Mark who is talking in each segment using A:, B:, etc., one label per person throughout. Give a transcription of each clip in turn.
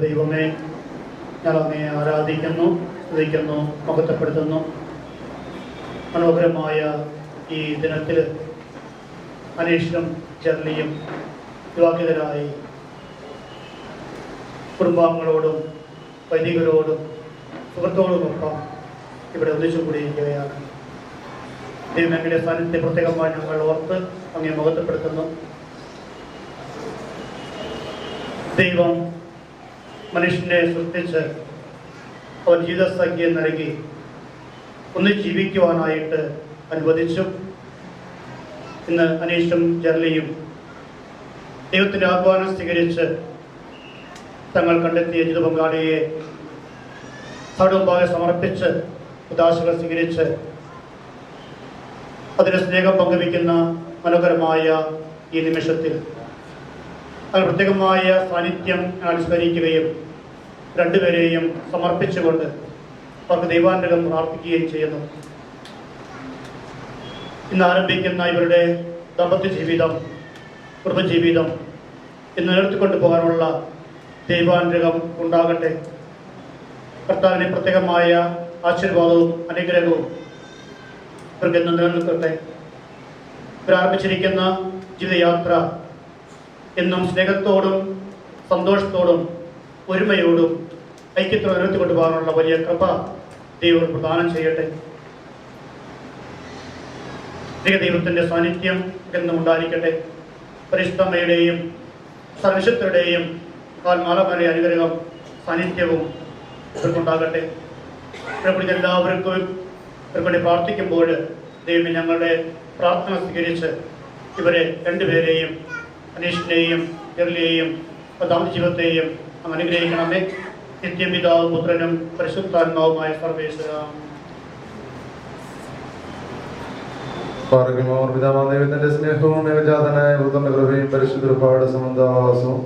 A: ദൈവമേ, ഞാൻ അങ്ങയെ ആരാധിക്കുന്നു, സ്തുതിക്കുന്നു, മഹത്വപ്പെടുത്തുന്നു. മനോഹരമായ ഈ ദിനത്തിൽ അനീഷും ജെർലിയും വിവാഹിതരായി കുടുംബാംഗങ്ങളോടും വൈദികരോടും സുഹൃത്തുക്കളോടുമൊപ്പം ഇവിടെ ഒന്നിച്ചു കൂടിയിരിക്കുകയാണ്. ദൈവങ്ങളുടെ സാന്നിധ്യം പ്രത്യേകമായി ഞങ്ങൾ ഓർത്ത് അങ്ങേ മഹത്വപ്പെടുത്തുന്നു. ദൈവം മനുഷ്യനെ സൃഷ്ടിച്ച് അവൻ ജീവിതസഖ്യം നൽകി ഒന്ന് ജീവിക്കുവാനായിട്ട് അനുവദിച്ചു. ഇന്ന് അനീഷും ജെർലിയും ദൈവത്തിൻ്റെ ആഹ്വാനം സ്വീകരിച്ച് തങ്ങൾ കണ്ടെത്തിയ ജീവിത പങ്കാളിയെ സൗരഭാഗം സമർപ്പിച്ച് ഉദാശകൾ സ്വീകരിച്ച് അതിന് സ്നേഹം പങ്കുവയ്ക്കുന്ന മനോഹരമായ ഈ നിമിഷത്തിൽ അത് പ്രത്യേകമായ സാന്നിധ്യം അനുസ്മരിക്കുകയും രണ്ടുപേരെയും സമർപ്പിച്ചുകൊണ്ട് അവർക്ക് ദൈവാനുഗ്രഹം പ്രാർത്ഥിക്കുകയും ചെയ്യുന്നു. ഇന്ന് ആരംഭിക്കുന്ന ഇവരുടെ ദാമ്പത്യ ജീവിതം, കുടുംബജീവിതം ഇന്ന് നിലനിർത്തിക്കൊണ്ടു പോകാനുള്ള ദൈവാനുഗ്രഹം ഉണ്ടാകട്ടെ. കർത്താവിൻ്റെ പ്രത്യേകമായ ആശീർവാദവും അനുഗ്രഹവും ഇവർക്ക് ഇന്ന് നിലനിൽക്കട്ടെ. ഇവരാരംഭിച്ചിരിക്കുന്ന ജീവിതയാത്ര എന്നും സ്നേഹത്തോടും സന്തോഷത്തോടും ഒരുമയോടും ഐക്യത്തോടെ നിലനിർത്തിക്കൊണ്ടു പോകാനുള്ള വലിയ കൃപ ദൈവം പ്രദാനം ചെയ്യട്ടെ. ദൈവത്തിൻ്റെ സാന്നിധ്യം എന്നും ഉണ്ടായിരിക്കട്ടെ. പരിശുദ്ധമ്മയുടെയും സർവശക്തരുടെയും കാൽമാലമാരുടെ അനുഗ്രഹം സാന്നിധ്യവും ഇവർക്കുണ്ടാകട്ടെ. ഇവരെക്കുറിച്ച് എല്ലാവർക്കും ഇവർക്കുവേണ്ടി പ്രാർത്ഥിക്കുമ്പോൾ ദൈവം ഞങ്ങളുടെ പ്രാർത്ഥന സ്വീകരിച്ച് ഇവരെ രണ്ടുപേരെയും, അനീഷിനെയും ജെർലിയെയും ദാമ്പത്യ ജീവിതത്തെയും അങ്ങ് അനുഗ്രഹിക്കണമേ. നിത്യപിതാവും പുത്രനും പരിശുദ്ധാത്മാവുമായ സർവേശ്വര.
B: ദൈവത്തിന്റെ സ്നേഹവും ഏകജാതനായ പുത്രന്റെ കൃപയും പരിശുദ്ധപാട് സംബന്ധവാസവും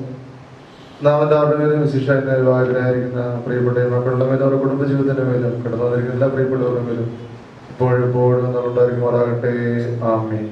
B: നാം എല്ലാവരുടെ മേലും വിശേഷമായി വിവാഹിതരായിരിക്കുന്ന പ്രിയപ്പെട്ട മക്കളുടെ മേലും അവരുടെ കുടുംബജീവിതത്തിന്റെ മേലും കടന്നു വന്നിരിക്കുന്ന എല്ലാ പ്രിയപ്പെട്ടവരുടെ മേലും ഇപ്പോഴും നമ്മളുണ്ടായിരിക്കുമാറാകട്ടെ. ആമേൻ.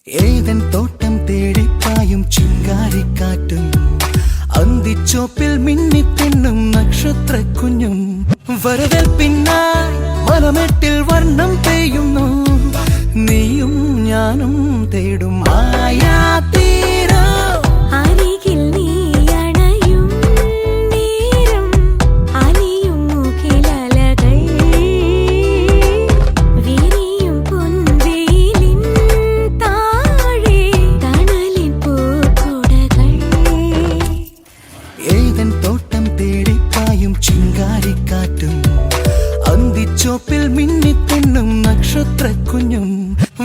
C: ഏതൻ തോട്ടം തേടിപ്പായും ചിങ്കാരിക്കാറ്റും അന്തിച്ചോപ്പിൽ മിന്നിത്തെണ്ണും നക്ഷത്ര കുഞ്ഞും വരവേൽപ്പിന്നായി മനമെട്ടിൽ വർണ്ണം പെയ്യുന്നു. നീയും ഞാനും തേടും മായാ തീരം അരികിൽ നീ അണയും നേരം അലിയും മുഖിലലകൾ വിരിയും പൊൻവേലിൻ താഴെ തണലിൻ പൂക്കുടകൾ. ഏതൻ തോട്ടം തേടിപ്പായും ചിങ്കാരിക്കാറ്റും അന്തിച്ചോപ്പിൽ മിന്നിത്തെണ്ണും നക്ഷത്ര കുഞ്ഞും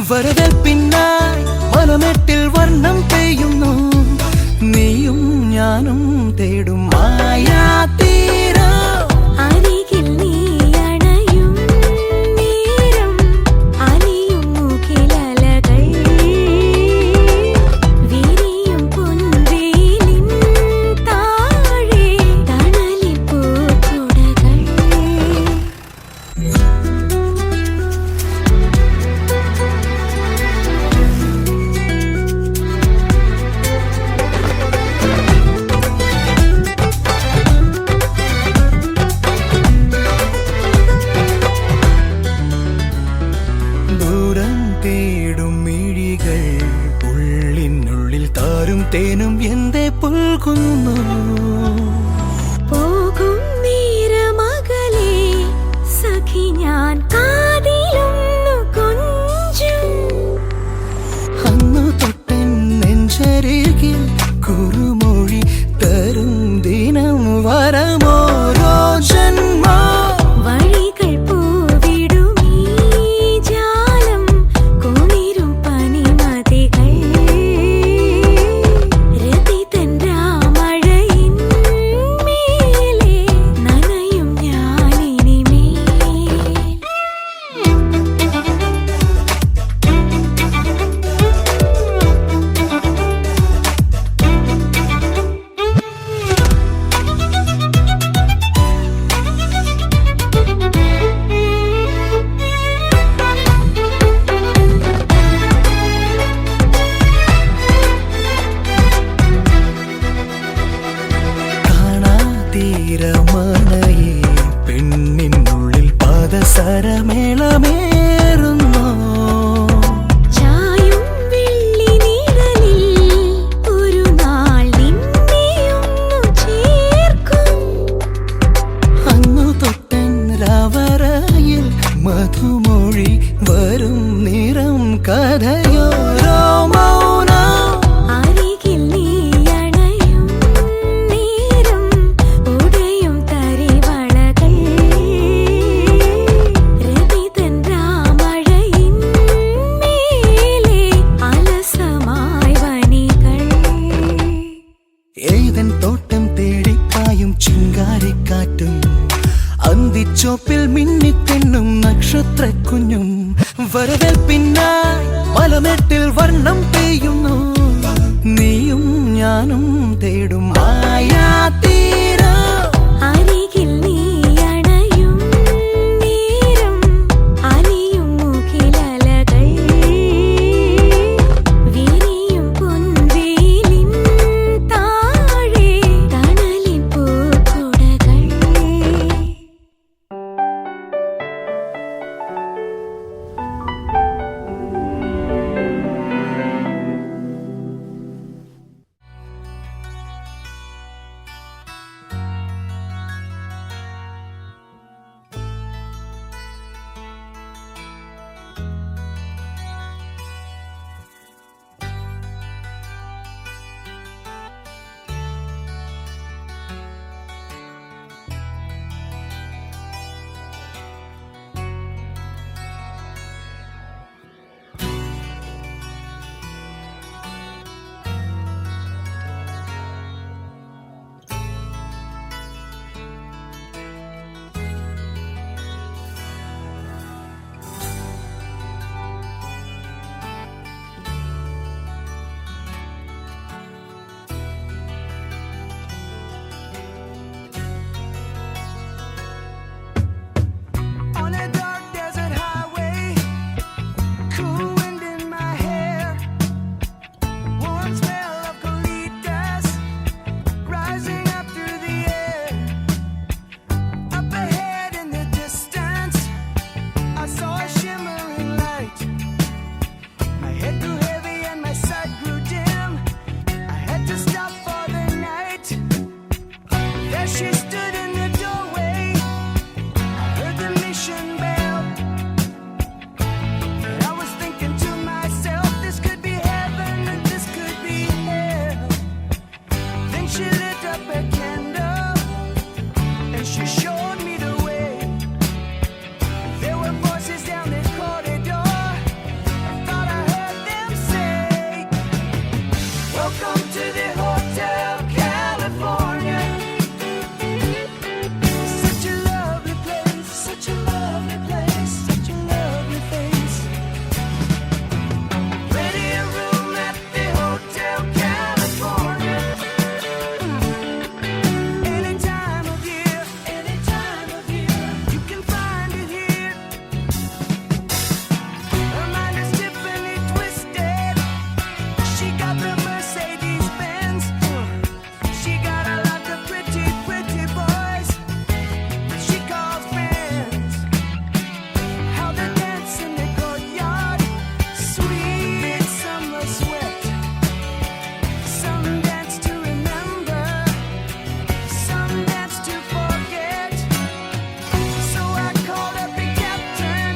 C: വരവേൽപ്പിന്നായി മനമെട്ടിൽ വർണ്ണം പെയ്യുന്നു. നീയും ഞാനും തേടും മായാ തീരം അരികിൽ നീ അണയും നേരം അലിയും മുഖിലലകൾ വിരിയും പൊൻവേലിൻ താഴെ തണലിൻ പൂക്കുടകൾ. ദൂരം തേടും മിഴികൾ ഉള്ളിനുള്ളിൽ താരും തേനും എന്തേ പുൽകുന്നു. പോകും നേരമകലെ സഖി ഞാൻ കാതിലൊന്നു കൊഞ്ചും. അന്നു തൊട്ടൻ നെഞ്ചരികിൽ കുറുമൊഴി തരും ദിനം വരമോരോ ജന്മ വഴികൾ പൂവിടുമീ ജാലം കുളിരും പനിമതികൾ രതിതൻ രാമഴയിൽ കഥയോരോ മൗനം അരികിൽ നീ അണയും നേരം ഉടയും തരിവളകൾ രവിതൻ രാമഴയിൻ മേലെ അലസമായി വനികൾ ഏതൻ തോട്ടം തേടിക്കായും ചിങ്കാരിക്കാറ്റും അന്തിച്ചോപ്പിൽ മിന്നിത്തെണ്ണും നക്ഷത്രക്കുഞ്ഞും വരവേൽപ്പിന്നായി മലമേട്ടിൽ വർണ്ണം പെയ്യുന്നു നീയും ഞാനും തേടും മായാതീരം അരികിൽ നീ അണയും നേരം അലിയും മുഖിലലകൾ വിരിയും പൊൻവേലിൻ താഴെ തണലിൻ പൂക്കുടകൾ On a dark desert highway, cool wind in my hair, warm smell of colitas rising up through the air. Up ahead in the distance, I saw a shimmering light. My head grew heavy and my sight grew dim. I had to stop for the night. There she stood in the doorway. Heard the mission bell. And I was thinking to myself, this could be heaven and this could be hell. Then she lit up a candle and she showed me the way. There were voices down the corridor. I thought I heard them say, welcome to the Hotel California. Such a lovely place, such a lovely place, such a lovely face. Ready a room at the Hotel California. Any time of year, you can find it here. Her mind is Tiffany twisted. She got the Mercedes Benz. She got a lot of pretty, pretty boys she calls friends. How they dance in the courtyard, sweet summer sweat. Some dance to remember, some dance to forget. So I called up the captain,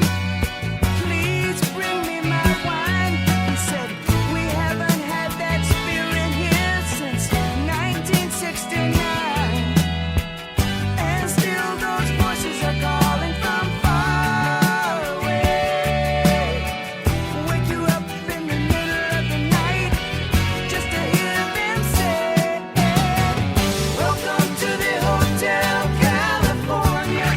C: please bring me my wine. He said, we haven't had that spirit here since 1969. And still those voices are calling from far away. Wake you up in the middle of the night just to hear them say, welcome to the Hotel California.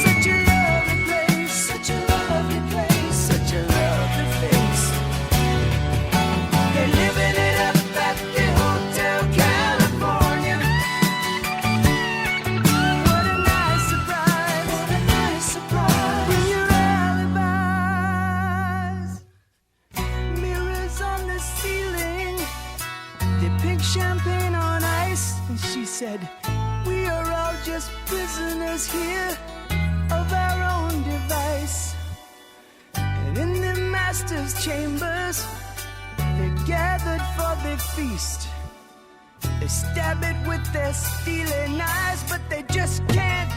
C: Such a lovely place, such a lovely place, such a lovely face. They're living it up at the Hotel California. What a nice surprise, what a nice surprise. Bring your alibis. Mirrors on the ceiling, the pink champagne on ice. And she said, we are all just prisoners here of our own device. And in the master's chambers, they're gathered for the feast. They stab it with their steely knives, but they just can't